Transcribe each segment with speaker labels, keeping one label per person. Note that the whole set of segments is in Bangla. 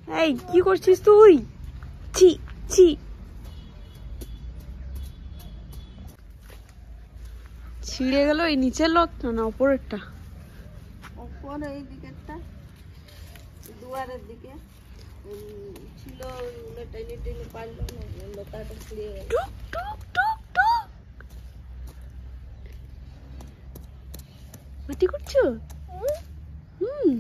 Speaker 1: এই কি করছিস তুই? ছি ছি, ছিঁড়ে গেল এই নিচের লতটা না উপরেরটা?
Speaker 2: উপরে এই দিকেরটা, দুয়ারের দিকে ছিল, টেনে টেনে পারলো না, লতাটা ছিঁড়ে গেল।
Speaker 1: টুক টুক টুক টুক মাটি করছো? হুম।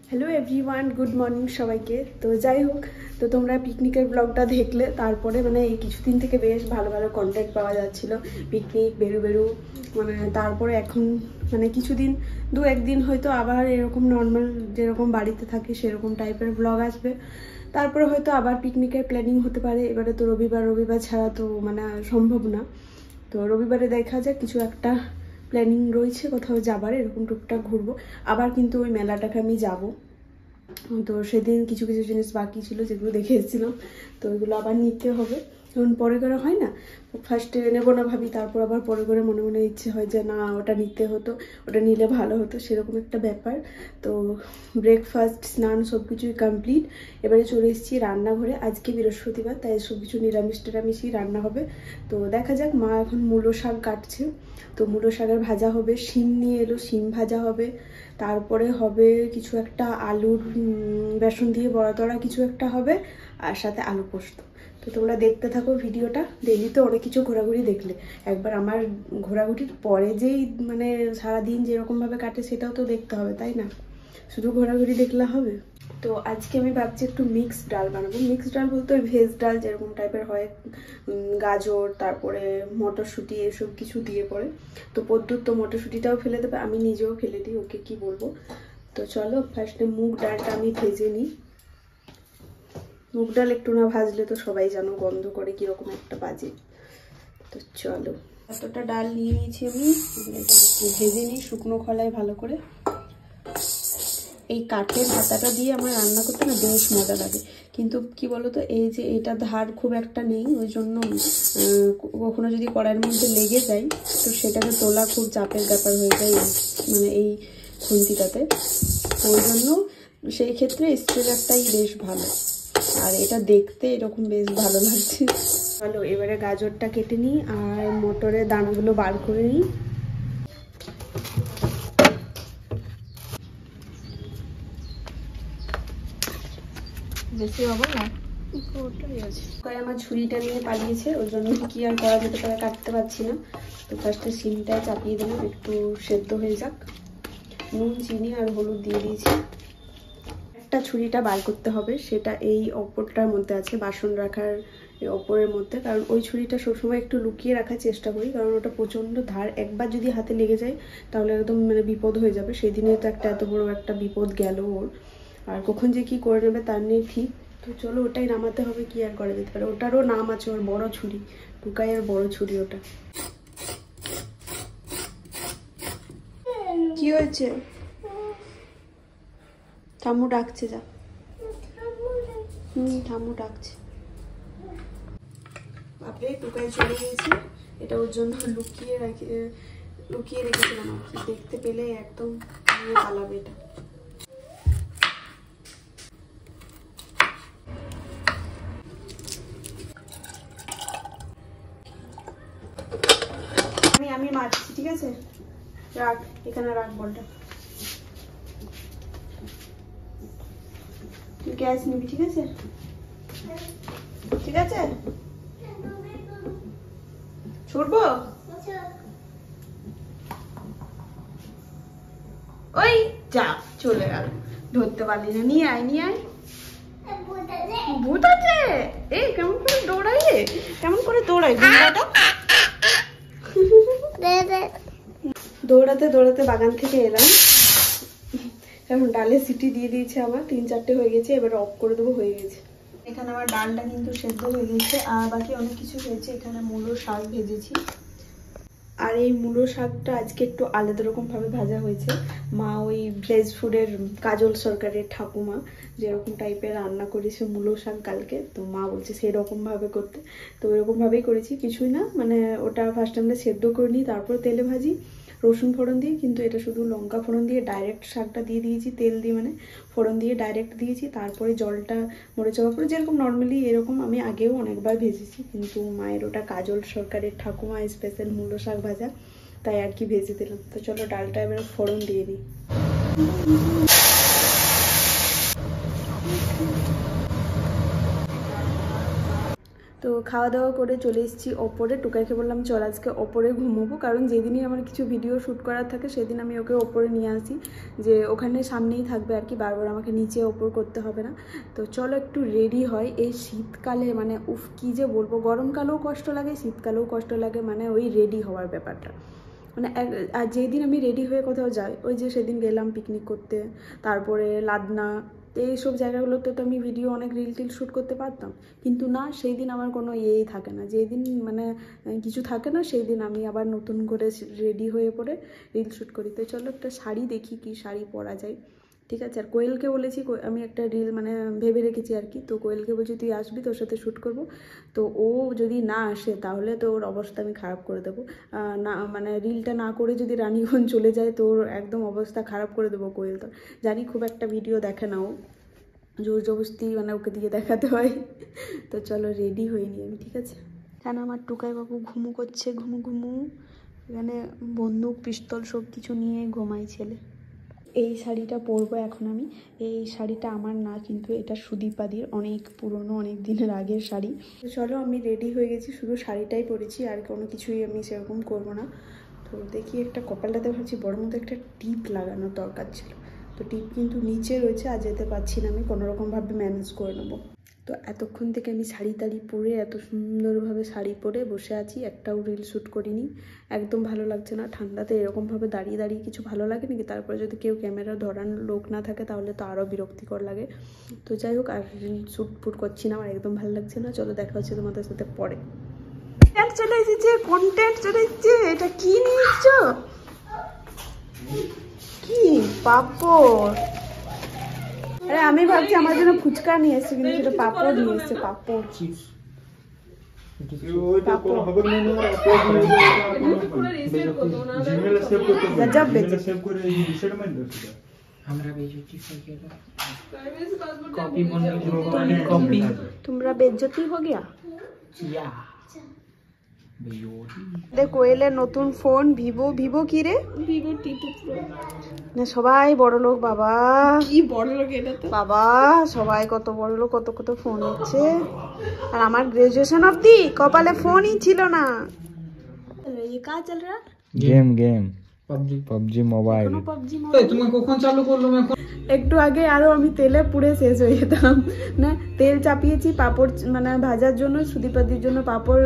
Speaker 1: হ্যালো এভরিওয়ান, গুড মর্নিং সবাইকে। তো যাই হোক, তো তোমরা পিকনিকের ব্লগটা দেখলে, তারপরে মানে এই কিছুদিন থেকে বেশ ভালো ভালো কন্টেন্ট পাওয়া যাচ্ছিল, পিকনিক বেরু বেরু, মানে তারপরে এখন মানে কিছুদিন দু একদিন হয়তো আবার এরকম নর্মাল যেরকম বাড়িতে থাকে সেরকম টাইপের ব্লগ আসবে, তারপরে হয়তো আবার পিকনিকের প্ল্যানিং হতে পারে। এবারে তো রবিবার ছাড়া তো মানে সম্ভব না, তো রবিবারে দেখা যাক কিছু একটা প্ল্যানিং রয়েছে কোথাও যাবার, এরকম টুকটাক ঘুরবো। আবার কিন্তু ওই মেলাটাকে আমি যাব, তো সেদিন কিছু কিছু জিনিস বাকি ছিল যেগুলো দেখে এসেছিলাম, তো ওইগুলো আবার নিতে হবে। কারণ পরে করে হয় না, ফার্স্টে নেবো না ভাবি, তারপর আবার পরে করে মনে মনে ইচ্ছে হয় যে না ওটা নিতে হতো, ওটা নিলে ভালো হতো, সেরকম একটা ব্যাপার। তো ব্রেকফাস্ট স্নান সব কিছুই কমপ্লিট। এবারে চলে এসেছি রান্নাঘরে। আজকে বৃহস্পতিবার, তাই সব কিছু নিরামিষ টিরামিষই রান্না হবে। তো দেখা যাক, মা এখন মূলো শাক কাটছে, তো মূলো শাকের ভাজা হবে, শিম নিয়ে এলো, শিম ভাজা হবে, তারপরে হবে কিছু একটা আলুর বেসন দিয়ে বড়া টড়া কিছু একটা হবে, আর সাথে আলু পোস্ত। তো তোমরা দেখতে থাকো ভিডিওটা। ডেলি তো অনেক কিছু ঘোরাঘুরি দেখলে, একবার আমার ঘোরাঘুরির পরে যেই মানে সারাদিন যেরকমভাবে কাটে সেটাও তো দেখতে হবে, তাই না? শুধু ঘোরাঘুরি দেখলে হবে? তো আজকে আমি ভাবছি একটু মিক্সড ডাল বানাবো। মিক্সড ডাল বলতে ওই ভেজ ডাল যেরকম টাইপের হয়, গাজর তারপরে মটরশুঁটি এসব কিছু দিয়ে পরে। তো পদ্মুর তো মটরশুঁটিটাও ফেলে দেবে, আমি নিজেও ফেলে দিই, ওকে কি বলবো। তো চলো ফার্স্টে মুগ ডালটা আমি ভেজে নিই। মুগ ডাল একটু না ভাজলে তো সবাই জানো গন্ধ করে কিরকম একটা বাজে। তো চলো, এতটা ডাল নিয়ে নিয়েছি আমি, ভেজে নিই শুকনো খোলায় ভালো করে। এই কাঠের হাতাটা দিয়ে আমার রান্না করতে না বেশ মজা লাগে, কিন্তু কি বলতো এই যে এটা ধার খুব একটা নেই, ওই জন্য কখনো যদি কড়াইয়ের মধ্যে লেগে যায় তো সেটাকে তোলা খুব চাপের ব্যাপার হয়ে যায়, মানে এই খুন্তিটাতে। ওই জন্য সেই ক্ষেত্রে স্ট্রেলারটাই বেশ ভালো, আর এটা দেখতে এরকম বেশ ভালো লাগছে। ভালো, এবারে গাজরটা কেটে নিই আর মটরের দানাগুলো বার করে নিই। বেশি হবে না, ওটাই আছে। আমার ছুরিটা নিয়ে পালিয়েছে, ওই জন্য কি আর করা যেতে পারে, কাটতে পারছি না। তো ফার্স্টে সিমটা চাপিয়ে দিলাম, একটু সেদ্ধ হয়ে যাক। নুন চিনি আর হলুদ দিয়ে দিয়েছি। একটা ছুরিটা বার করতে হবে, সেটা এই ওপরটার মধ্যে আছে, বাসন রাখার ওপরের মধ্যে। কারণ ওই ছুরিটা সবসময় একটু লুকিয়ে রাখার চেষ্টা করি, কারণ ওটা প্রচণ্ড ধার, একবার যদি হাতে লেগে যায় তাহলে একদম মানে বিপদ হয়ে যাবে। সেই দিনে তো একটা এত বড় একটা বিপদ গেল ওর, আর কখন যে কি করে নেবে তার নেই ঠিক। তো চলো ওটাই নামাতে হবে, কি আর করা যেতে পারে। ওটারও নাম আছে, ওর বড় ছুরি, টুকাইয়ের বড় ছুরি ওটা। কি হয়েছে? ঠাম্মু ডাকছে, যা। ঠাম্মু ডাকছে। বাপরে, টুকাই চলে গিয়েছে, এটা ওর জন্য লুকিয়ে রেখেছিলাম আর কি, দেখতে পেলে একদম নিয়ে পালাবে এটা। আমি মারছি, ঠিক আছে? রাখ, এখানে রাখ বলটা। তুই গ্যাস নিবি, ঠিক আছে? ঠিক আছে, ছুটবো। ওই যা, চলে গেল, ধরতে পারলি না। নিয়ে আয়, নিয়ে আয়। ভূত আছে? এই কেমন করে দৌড়াই রে, কেমন করে দৌড়াই ভূতটা। দৌড়াতে দৌড়াতে বাগান থেকে এলাম, এখন ডালে সিটি দিয়ে দিয়েছে, আমার 3-4টে হয়ে গেছে, এবার অফ করে দেবো, হয়ে গেছে। এখানে আমার ডালটা কিন্তু সেদ্ধ হয়ে গেছে, আর বাকি অনেক কিছু হয়েছে। এখানে মূলো শাক ভেজেছি, আর এই মূলো শাকটা আজকে একটু আলাদা রকম ভাবে ভাজা হয়েছে। মা ওই ভেজ ফুডের কাজল সরকারের ঠাকুমা যেরকম টাইপের রান্না করেছে মূলো শাক কালকে, তো মা বলছে সেই রকম ভাবে করতে, তো ওইরকম ভাবেই করেছি। কিছুই না, মানে ওটা ফার্স্ট আমরা সেদ্ধ করে নিই, তারপর তেলে ভাজি, রসুন ফোড়ন দিয়ে, কিন্তু এটা শুধু লঙ্কা ফোড়ন দিয়ে ডাইরেক্ট শাকটা দিয়ে দিয়েছি, তেল দিয়ে মানে ফোড়ন দিয়ে ডাইরেক্ট দিয়েছি। তারপরে জলটা মরে যাওয়ার পরে যেরকম নর্মালি এরকম আমি আগেও অনেকবার ভেজেছি, কিন্তু মায়ের ওটা কাজল সরকারের ঠাকুমা স্পেশাল মূলো শাক ভাজা, তাই আর কি ভেজে দিলাম। তো চলো ডালটা এবার ফোড়ন দিয়ে দিই। তো খাওয়া দাওয়া করে চলে এসেছি ওপরে। টুকাইকে বললাম চল আজকে ওপরে ঘুমোবো, কারণ যেদিনই আমার কিছু ভিডিও শ্যুট করার থাকে সেদিন আমি ওকে ওপরে নিয়ে আসি, যে ওখানে সামনেই থাকবে আর কি, বারবার আমাকে নিচে ওপর করতে হবে না। তো চলো একটু রেডি হয়। এই শীতকালে মানে উফ কী যে বলবো, গরমকালেও কষ্ট লাগে, শীতকালেও কষ্ট লাগে, মানে ওই রেডি হওয়ার ব্যাপারটা। মানে আর যেই দিন আমি রেডি হয়ে কোথাও যাই, ওই যে সেদিন গেলাম পিকনিক করতে, তারপরে লাদনা, এইসব জায়গাগুলোতে তো আমি ভিডিও অনেক রিল টিল শ্যুট করতে পারতাম, কিন্তু না, সেই দিন আমার কোনো ইয়েই থাকে না। যেই দিন মানে কিছু থাকে না, সেই দিন আমি আবার নতুন করে রেডি হয়ে পড়ে রিল শ্যুট করি। তো চলো একটা শাড়ি দেখি, কি শাড়ি পরা যায়, ঠিক আছে। আর কোয়েলকে বলেছি, আমি একটা রিল মানে ভেবে রেখেছি আর কি, তো কোয়েলকে বলছি তুই আসবি, তোর সাথে শ্যুট করব। তো ও যদি না আসে তাহলে তো ওর অবস্থা আমি খারাপ করে দেবো, না মানে রিলটা না করে যদি রানীগঞ্জ চলে যায় তো ওর একদম অবস্থা খারাপ করে দেবো। কোয়েল তো জানি খুব একটা ভিডিও দেখে না, ও জোর জবরদস্তি মানে ওকে দিয়ে দেখাতে হয়। তো চলো রেডি হয়ে নিই আমি, ঠিক আছে। কেন আমার টুকাই বাবু ঘুমু করছে, ঘুমু, এখানে বন্দুক পিস্তল সব কিছু নিয়ে ঘুমাই ছেলে। এই শাড়িটা পরবো এখন আমি। এই শাড়িটা আমার না, কিন্তু এটা সুদীপাদির, অনেক পুরনো, অনেক দিনের আগের শাড়ি। চলো আমি রেডি হয়ে গেছি, শুধু শাড়িটাই পরেছি, আর কোনো কিছুই আমি সেরকম করবো না। তো দেখি একটা কপালটাতে ভাবছি বড় মতো একটা টিপ লাগানোর দরকার ছিল, তো টিপ কিন্তু নিচে রয়েছে, আর যেতে পারছি না, আমি কোনোরকমভাবে ম্যানেজ করে নেবো। তো এতক্ষণ থেকে আমি শাড়ি টাড়ি পরে এত সুন্দরভাবে শাড়ি পরে বসে আছি, একটাও রিল শ্যুট করিনি, একদম ভালো লাগছে না। ঠান্ডাতে এরকমভাবে দাঁড়িয়ে দাঁড়িয়ে কিছু ভালো লাগে নাকি, তারপরে যদি কেউ ক্যামেরা ধরার লোক না থাকে তাহলে তো আরও বিরক্তিকর লাগে। তো যাই হোক, আর রিল শ্যুট ফুট করছি না, আমার একদম ভালো লাগছে না। চলো দেখা হচ্ছে তোমাদের সাথে পরে। চলে এসেছে, কন্টেন্ট চলে এসেছে। এটা কি নিচ্ছ? কি পাপড়? আরে আমি ভাবছি আমার জন্য ফুচকা নিয়ে এসছে, কিন্তু সেটা পাপড় নিয়ে এসছে, পাপড় চিপস। তোমরা বেজ্জতি हो गया। কোয়েলের নতুন ফোন ভিভো কি রে, ভিভো টি2 প্রো। না সবাই বড় লোক বাবা, কি বড় লোক এটা তো বাবা, সবাই কত বড় লোক, কত কত ফোন হচ্ছে। আর আমার গ্রাজুয়েশন অবধি কপালে ফোনই ছিল না। ये क्या चल रहा?
Speaker 3: Game PUBG mobile. তুমি কখন চালু করলো?
Speaker 1: একটু আগে আরো আমি তেলে পুড়ে শেষ হয়ে যেতাম না। তেল চাপিয়েছি পাপড় মানে ভাজার জন্য, সুদীপাদির জন্য পাপড়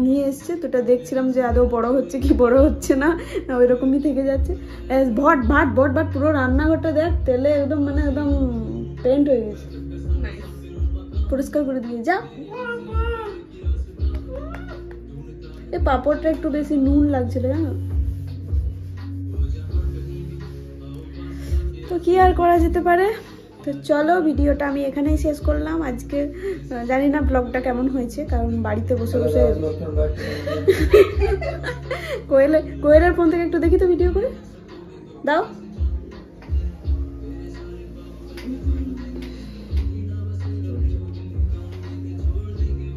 Speaker 1: নিয়ে এসছে, তো ওটা দেখছিলাম যে আদৌ বড় হচ্ছে কি বড় হচ্ছে না, ওই রকমই থেকে যাচ্ছে। ভট ভাট পুরো রান্নাঘরটা দেখ তেলে একদম মানে একদম পেন্ট হয়ে গেছে। পরিষ্কার করে দিয়ে যা। এই পাপড়টা একটু বেশি নুন লাগছিল জানো তো, কি আর করা যেতে পারে। তো চলো ভিডিওটা আমি এখানেই শেষ করলাম আজকে। জানি না ব্লগটা কেমন হয়েছে, কারণ বাড়িতে বসে বসে কোয়েলের ফোন থেকে একটু দেখি তো ভিডিও করে দাও।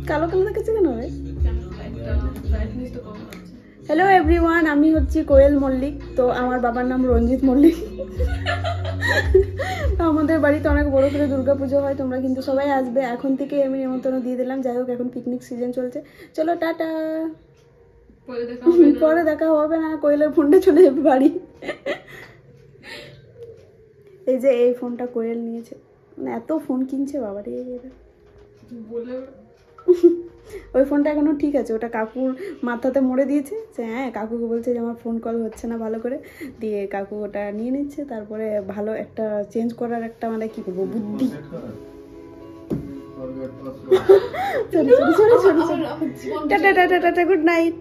Speaker 1: কালো কালো দেখেছে কেন রে? হ্যালো এভরিওয়ান, আমি হচ্ছি কোয়েল মল্লিক। তো আমার বাবার নাম রঞ্জিত মল্লিক। তো আমাদের বাড়িতে অনেক বড় করে দুর্গাপুজো হয়, তোমরা কিন্তু সবাই আসবে। এখন থেকে আমি নিমন্ত্রণ দিয়ে দিলাম। যাই হোক, এখন পিকনিক সিজন চলছে। চলো টাটা, পরে দেখা হবে না। কোয়েলের ফোনটা চলে যাবে বাড়ি। এই যে এই ফোনটা কোয়েল নিয়েছে, মানে এত ফোন কিনছে বাবারে বলে। ওই ফোনটা এখনো ঠিক আছে, ওটা কাকুর মাথাতে মরে দিয়েছে, যে হ্যাঁ কাকুকে বলছে যে আমার ফোন কল হচ্ছে না ভালো করে, দিয়ে কাকু ওটা নিয়ে নিচ্ছে। তারপরে ভালো একটা চেঞ্জ করার একটা মানে কি করবো বুদ্ধি। Tata tata tata, good night.